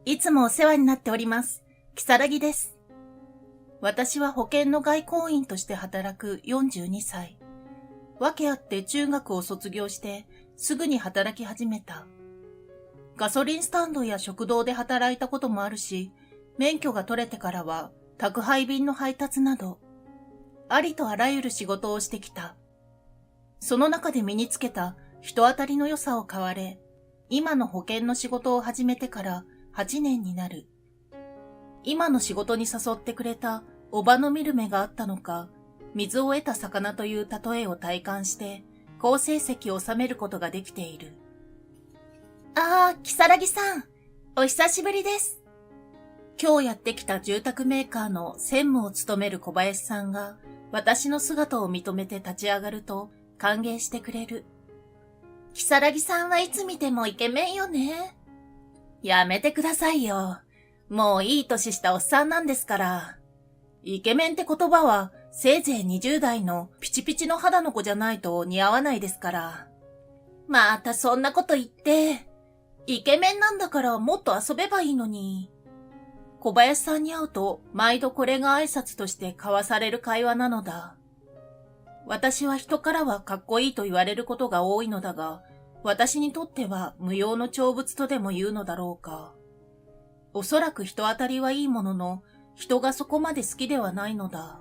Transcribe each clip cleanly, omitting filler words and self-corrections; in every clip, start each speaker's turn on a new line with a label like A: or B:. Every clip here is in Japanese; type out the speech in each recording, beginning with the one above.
A: いつもお世話になっております。木更木です。私は保険の外交員として働く42歳。訳あって中学を卒業してすぐに働き始めた。ガソリンスタンドや食堂で働いたこともあるし、免許が取れてからは宅配便の配達など、ありとあらゆる仕事をしてきた。その中で身につけた人当たりの良さを買われ、今の保険の仕事を始めてから8年になる。今の仕事に誘ってくれたおばの見る目があったのか、水を得た魚という例えを体感して好成績を収めることができている。木更木さん、お久しぶりです。今日やってきた住宅メーカーの専務を務める小林さんが私の姿を認めて立ち上がると歓迎してくれる。木更木さんはいつ見てもイケメンよね。やめてくださいよ。もういい年したおっさんなんですから。イケメンって言葉はせいぜい20代のピチピチの肌の子じゃないと似合わないですから。またそんなこと言って。イケメンなんだからもっと遊べばいいのに。小林さんに会うと毎度これが挨拶として交わされる会話なのだ。私は人からはかっこいいと言われることが多いのだが、私にとっては無用の長物とでも言うのだろうか。おそらく人当たりはいいものの、人がそこまで好きではないのだ。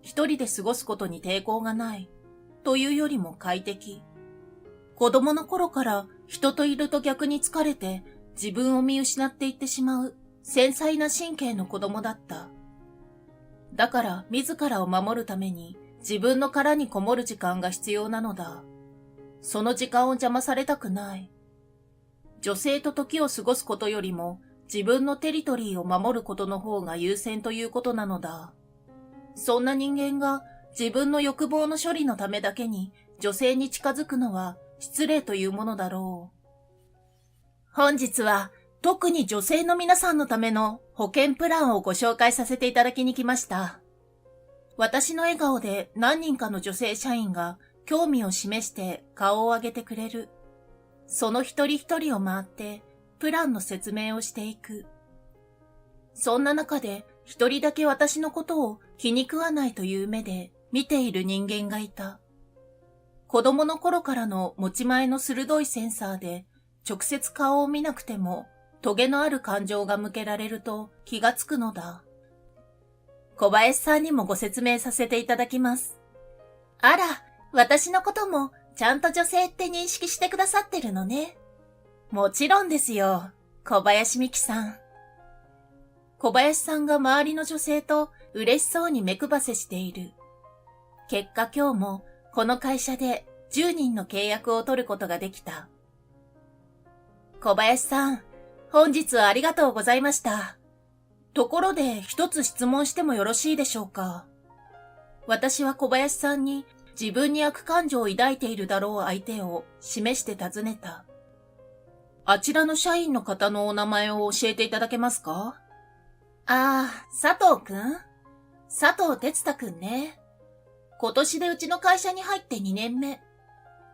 A: 一人で過ごすことに抵抗がない。というよりも快適。子供の頃から人といると逆に疲れて自分を見失っていってしまう繊細な神経の子供だった。だから自らを守るために自分の殻にこもる時間が必要なのだ。その時間を邪魔されたくない。女性と時を過ごすことよりも自分のテリトリーを守ることの方が優先ということなのだ。そんな人間が自分の欲望の処理のためだけに女性に近づくのは失礼というものだろう。本日は特に女性の皆さんのための保険プランをご紹介させていただきに来ました。私の笑顔で何人かの女性社員が興味を示して顔を上げてくれる。その一人一人を回ってプランの説明をしていく。そんな中で一人だけ私のことを気に食わないという目で見ている人間がいた。子供の頃からの持ち前の鋭いセンサーで直接顔を見なくてもトゲのある感情が向けられると気がつくのだ。小林さんにもご説明させていただきます。あら、私のこともちゃんと女性って認識してくださってるのね。もちろんですよ、小林美希さん。小林さんが周りの女性と嬉しそうに目配せしている。結果今日もこの会社で10人の契約を取ることができた。小林さん、本日はありがとうございました。ところで一つ質問してもよろしいでしょうか。私は小林さんに自分に悪感情を抱いているだろう相手を示して尋ねた。あちらの社員の方のお名前を教えていただけますか？佐藤くん？佐藤哲太くんね。今年でうちの会社に入って2年目。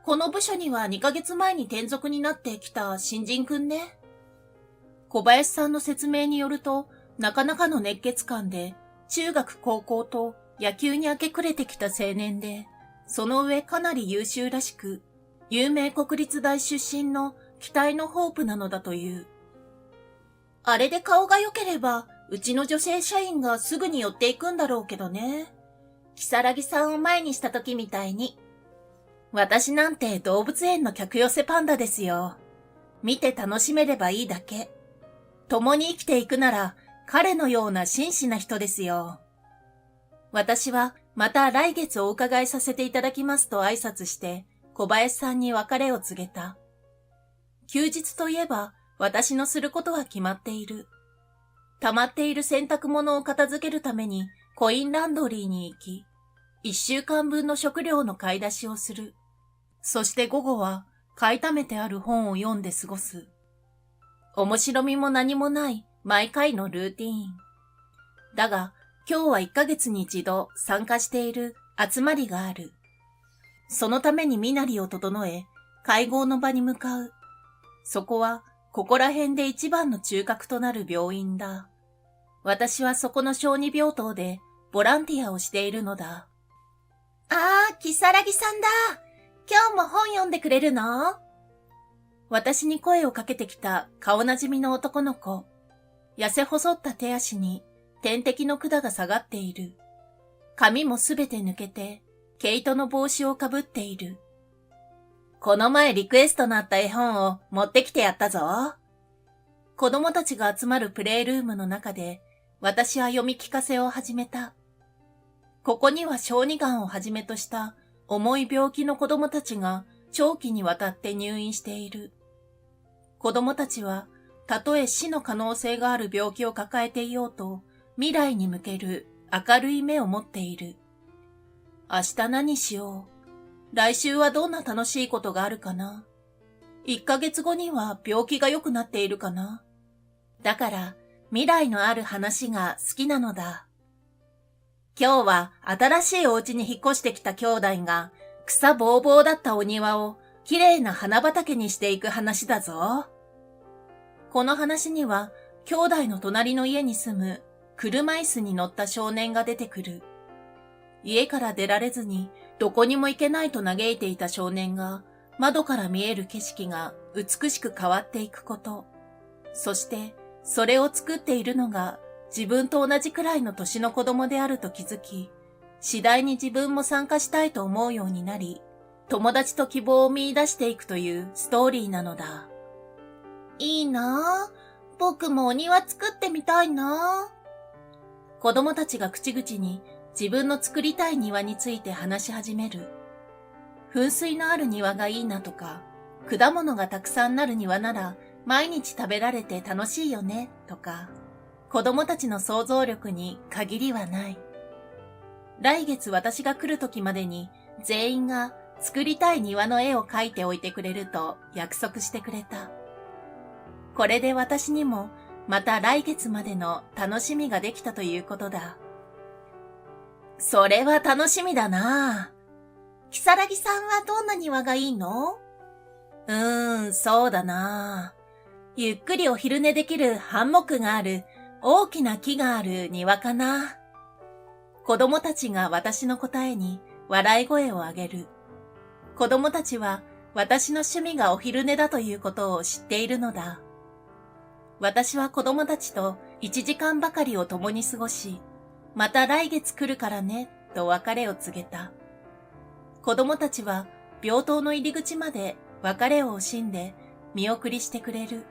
A: この部署には2ヶ月前に転属になってきた新人くんね。小林さんの説明によると、なかなかの熱血感で、中学高校と野球に明け暮れてきた青年で、その上かなり優秀らしく、有名国立大出身の期待のホープなのだという。あれで顔が良ければ、うちの女性社員がすぐに寄っていくんだろうけどね。木更木さんを前にした時みたいに。私なんて動物園の客寄せパンダですよ。見て楽しめればいいだけ。共に生きていくなら、彼のような真摯な人ですよ。私はまた来月お伺いさせていただきますと挨拶して小林さんに別れを告げた。休日といえば私のすることは決まっている。溜まっている洗濯物を片付けるためにコインランドリーに行き、1週間分の食料の買い出しをする。そして午後は買い溜めてある本を読んで過ごす。面白みも何もない毎回のルーティーン。だが、今日は1ヶ月に一度参加している集まりがある。そのために身なりを整え、会合の場に向かう。そこはここら辺で一番の中核となる病院だ。私はそこの小児病棟でボランティアをしているのだ。キサラギさんだ。今日も本読んでくれるの？私に声をかけてきた顔なじみの男の子。痩せ細った手足に点滴の管が下がっている。髪もすべて抜けて、毛糸の帽子をかぶっている。この前リクエストのあった絵本を持ってきてやったぞ。子供たちが集まるプレイルームの中で、私は読み聞かせを始めた。ここには小児がんをはじめとした重い病気の子供たちが長期にわたって入院している。子供たちは、たとえ死の可能性がある病気を抱えていようと、未来に向ける明るい目を持っている。明日何しよう。来週はどんな楽しいことがあるかな。1ヶ月後には病気が良くなっているかな。だから、未来のある話が好きなのだ。今日は新しいお家に引っ越してきた兄弟が草ぼうぼうだったお庭をきれいな花畑にしていく話だぞ。この話には兄弟の隣の家に住む車椅子に乗った少年が出てくる。家から出られずにどこにも行けないと嘆いていた少年が窓から見える景色が美しく変わっていくこと。そしてそれを作っているのが自分と同じくらいの年の子供であると気づき、次第に自分も参加したいと思うようになり、友達と希望を見出していくというストーリーなのだ。いいなぁ。僕もお庭作ってみたいなぁ。子供たちが口々に自分の作りたい庭について話し始める。噴水のある庭がいいなとか、果物がたくさんなる庭なら毎日食べられて楽しいよねとか、子供たちの想像力に限りはない。来月私が来る時までに全員が作りたい庭の絵を描いておいてくれると約束してくれた。これで私にもまた来月までの楽しみができたということだ。それは楽しみだな。キサラギさんはどんな庭がいいの？そうだな。ゆっくりお昼寝できるハンモックがある大きな木がある庭かな。子供たちが私の答えに笑い声を上げる。子供たちは私の趣味がお昼寝だということを知っているのだ。私は子供たちと1時間ばかりを共に過ごし、また来月来るからね、と別れを告げた。子供たちは病棟の入り口まで別れを惜しんで見送りしてくれる。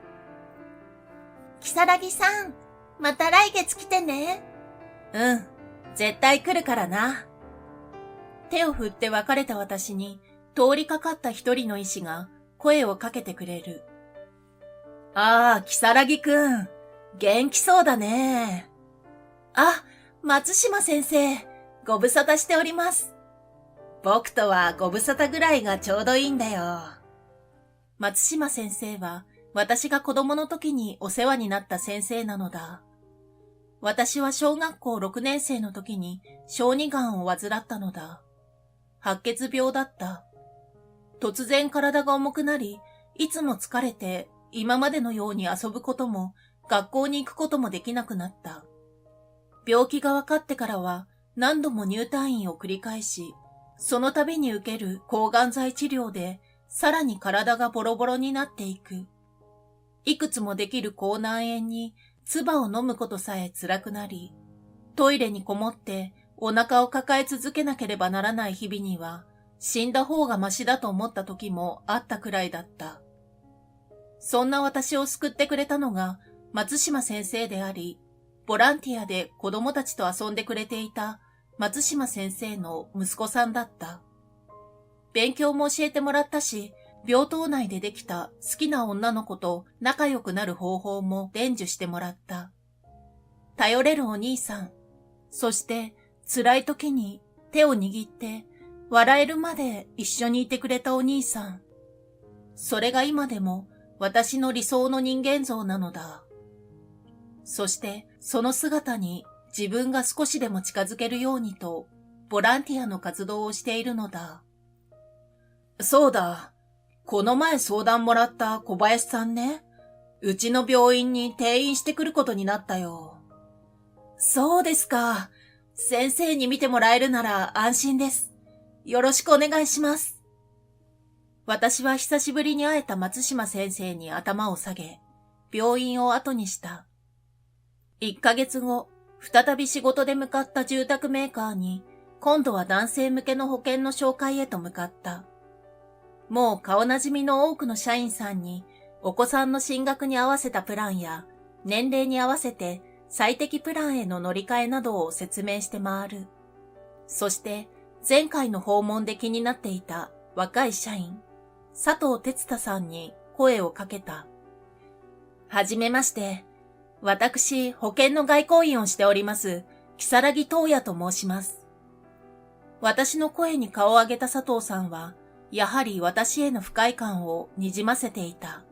A: キサラギさん、また来月来てね。絶対来るからな。手を振って別れた私に通りかかった一人の医師が声をかけてくれる。キサラギくん、元気そうだね。松島先生、ご無沙汰しております。僕とはご無沙汰ぐらいがちょうどいいんだよ。松島先生は私が子供の時にお世話になった先生なのだ。私は小学校6年生の時に小児がんを患ったのだ。白血病だった。突然体が重くなり、いつも疲れて今までのように遊ぶことも学校に行くこともできなくなった。病気が分かってからは何度も入退院を繰り返し、その度に受ける抗がん剤治療でさらに体がボロボロになっていく。いくつもできる口内炎に唾を飲むことさえ辛くなり、トイレにこもってお腹を抱え続けなければならない日々には、死んだ方がマシだと思った時もあったくらいだった。そんな私を救ってくれたのが松島先生であり、ボランティアで子供たちと遊んでくれていた松島先生の息子さんだった。勉強も教えてもらったし、病棟内でできた好きな女の子と仲良くなる方法も伝授してもらった。頼れるお兄さん、そして辛い時に手を握って笑えるまで一緒にいてくれたお兄さん。それが今でも私の理想の人間像なのだ。そしてその姿に自分が少しでも近づけるようにとボランティアの活動をしているのだ。そうだ。この前相談もらった小林さんね。うちの病院に転院してくることになったよ。そうですか。先生に見てもらえるなら安心です。よろしくお願いします。私は久しぶりに会えた松島先生に頭を下げ、病院を後にした。1ヶ月後、再び仕事で向かった住宅メーカーに、今度は男性向けの保険の紹介へと向かった。もう顔なじみの多くの社員さんに、お子さんの進学に合わせたプランや、年齢に合わせて最適プランへの乗り換えなどを説明して回る。そして、前回の訪問で気になっていた若い社員、佐藤哲太さんに声をかけた。はじめまして。私、保険の外交員をしております、木更木東也と申します。私の声に顔を上げた佐藤さんは、やはり私への不快感をにじませていた。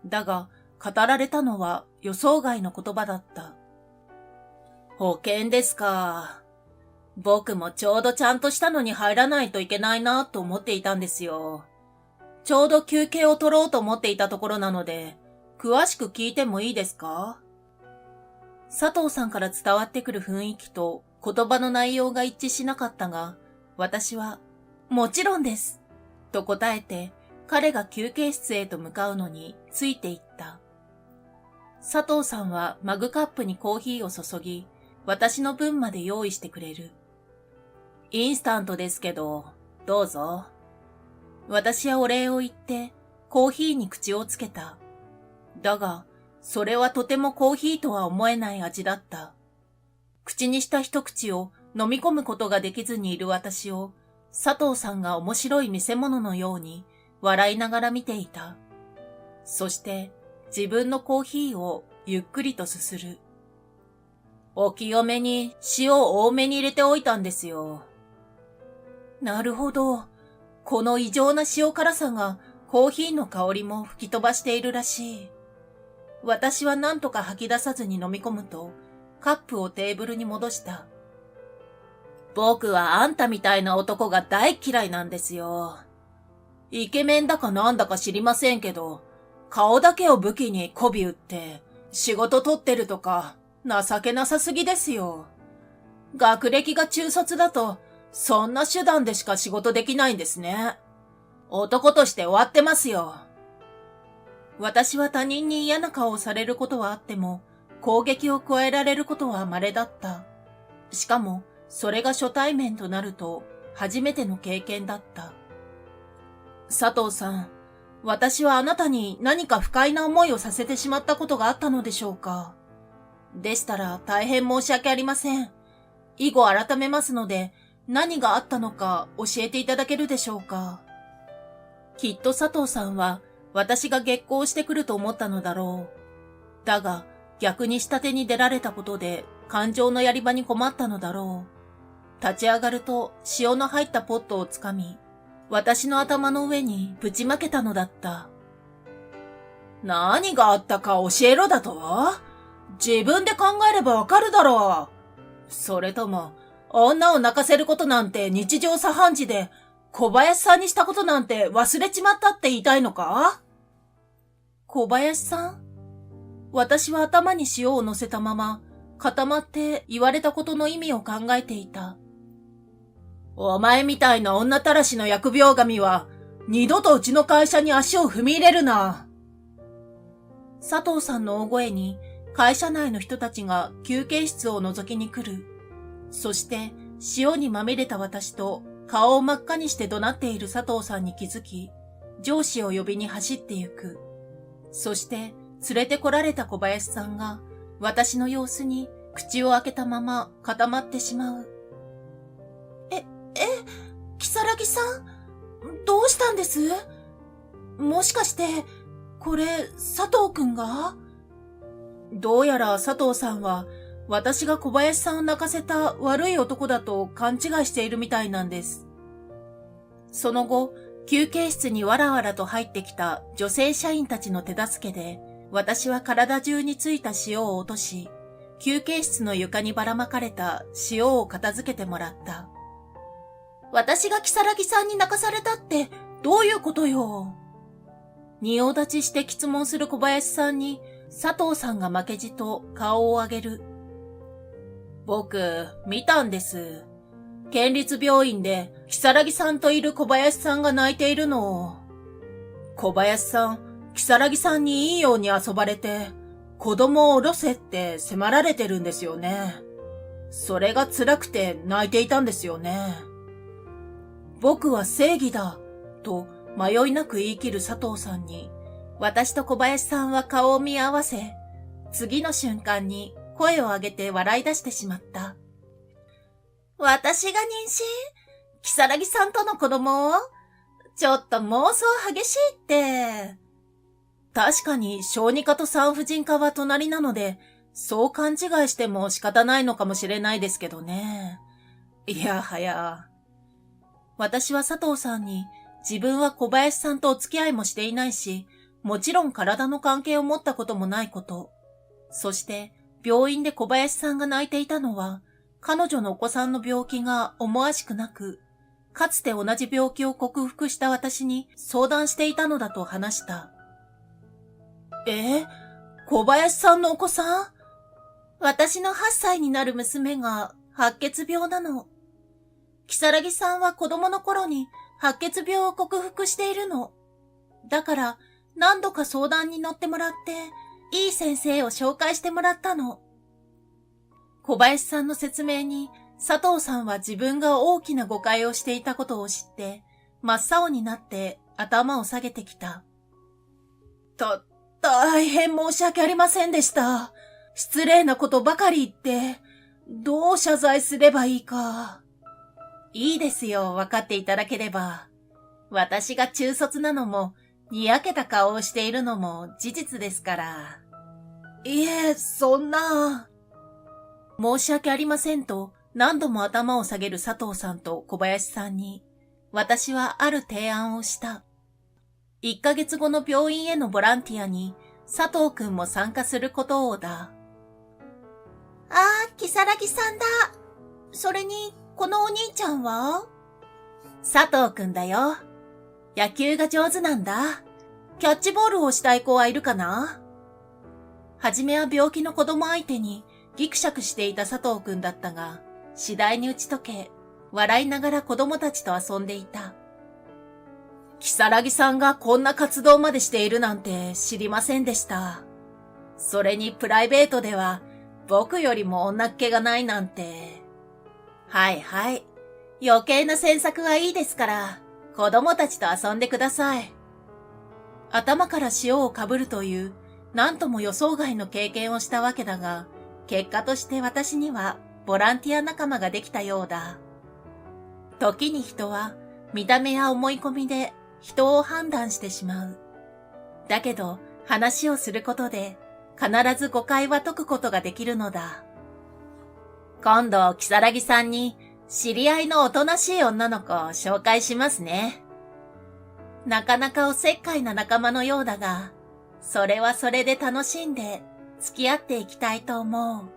A: だが、語られたのは予想外の言葉だった。保険ですか。僕もちょうどちゃんとしたのに入らないといけないなと思っていたんですよ。ちょうど休憩を取ろうと思っていたところなので、詳しく聞いてもいいですか？佐藤さんから伝わってくる雰囲気と言葉の内容が一致しなかったが、私は、もちろんです。と答えて、彼が休憩室へと向かうのについていった。佐藤さんはマグカップにコーヒーを注ぎ、私の分まで用意してくれる。インスタントですけど、どうぞ。私はお礼を言って、コーヒーに口をつけた。だが、それはとてもコーヒーとは思えない味だった。口にした一口を飲み込むことができずにいる私を、佐藤さんが面白い見せ物のように笑いながら見ていた。そして自分のコーヒーをゆっくりとすする。お清めに塩を多めに入れておいたんですよ。なるほど。この異常な塩辛さがコーヒーの香りも吹き飛ばしているらしい。私は何とか吐き出さずに飲み込むと、カップをテーブルに戻した。僕はあんたみたいな男が大嫌いなんですよ。イケメンだかなんだか知りませんけど、顔だけを武器に媚び打って仕事取ってるとか情けなさすぎですよ。学歴が中卒だとそんな手段でしか仕事できないんですね。男として終わってますよ。私は他人に嫌な顔をされることはあっても、攻撃を加えられることは稀だった。しかも、それが初対面となると、初めての経験だった。佐藤さん、私はあなたに何か不快な思いをさせてしまったことがあったのでしょうか？でしたら大変申し訳ありません。以後改めますので、何があったのか教えていただけるでしょうか？きっと佐藤さんは、私が激高してくると思ったのだろう。だが、逆に下手に出られたことで、感情のやり場に困ったのだろう。立ち上がると、塩の入ったポットをつかみ、私の頭の上にぶちまけたのだった。何があったか教えろだと？自分で考えればわかるだろう。それとも、女を泣かせることなんて日常茶飯事で、小林さんにしたことなんて忘れちまったって言いたいのか？小林さん？私は頭に塩を乗せたまま、固まって言われたことの意味を考えていた。お前みたいな女たらしの疫病神は、二度とうちの会社に足を踏み入れるな。佐藤さんの大声に、会社内の人たちが休憩室を覗きに来る。そして、塩にまみれた私と、顔を真っ赤にして怒鳴っている佐藤さんに気づき、上司を呼びに走ってゆく。そして、連れてこられた小林さんが、私の様子に口を開けたまま固まってしまう。木更木さん？どうしたんです？もしかして、これ、佐藤くんが？どうやら佐藤さんは、私が小林さんを泣かせた悪い男だと勘違いしているみたいなんです。その後、休憩室にわらわらと入ってきた女性社員たちの手助けで、私は体中についた塩を落とし、休憩室の床にばらまかれた塩を片付けてもらった。私が木更木さんに泣かされたってどういうことよ？仁王立ちして質問する小林さんに、佐藤さんが負けじと顔を上げる。僕、見たんです。県立病院で、如月さんといる小林さんが泣いているのを。小林さん、如月さんにいいように遊ばれて、子供を下ろせって迫られてるんですよね。それが辛くて泣いていたんですよね。僕は正義だ、と迷いなく言い切る佐藤さんに、私と小林さんは顔を見合わせ、次の瞬間に声を上げて笑い出してしまった。私が妊娠？如月さんとの子供を？ちょっと妄想激しいって。確かに小児科と産婦人科は隣なので、そう勘違いしても仕方ないのかもしれないですけどね。いやはや。私は佐藤さんに自分は小林さんとお付き合いもしていないし、もちろん体の関係を持ったこともないこと。そして病院で小林さんが泣いていたのは、彼女のお子さんの病気が思わしくなく、かつて同じ病気を克服した私に相談していたのだと話した。小林さんのお子さん？私の8歳になる娘が白血病なの。如月さんは子供の頃に白血病を克服しているの。だから何度か相談に乗ってもらって、いい先生を紹介してもらったの。小林さんの説明に佐藤さんは自分が大きな誤解をしていたことを知って、真っ青になって頭を下げてきた。大変申し訳ありませんでした。失礼なことばかり言って、どう謝罪すればいいか。いいですよ、分かっていただければ。私が中卒なのも、にやけた顔をしているのも事実ですから。いえ、そんな。申し訳ありませんと何度も頭を下げる佐藤さんと小林さんに、私はある提案をした。1ヶ月後の病院へのボランティアに佐藤くんも参加することをだ。如月さんだ。それに、このお兄ちゃんは？佐藤くんだよ。野球が上手なんだ。キャッチボールをしたい子はいるかな？はじめは病気の子供相手にギクシャクしていた佐藤くんだったが、次第に打ち解け、笑いながら子供たちと遊んでいた。如月さんがこんな活動までしているなんて知りませんでした。それにプライベートでは僕よりも女っ気がないなんて。はいはい。余計な詮索はいいですから、子供たちと遊んでください。頭から塩をかぶるという、なんとも予想外の経験をしたわけだが、結果として私にはボランティア仲間ができたようだ。時に人は見た目や思い込みで人を判断してしまう。だけど話をすることで必ず誤解は解くことができるのだ。今度、如月さんに知り合いのおとなしい女の子を紹介しますね。なかなかおせっかいな仲間のようだが、それはそれで楽しんで付き合っていきたいと思う。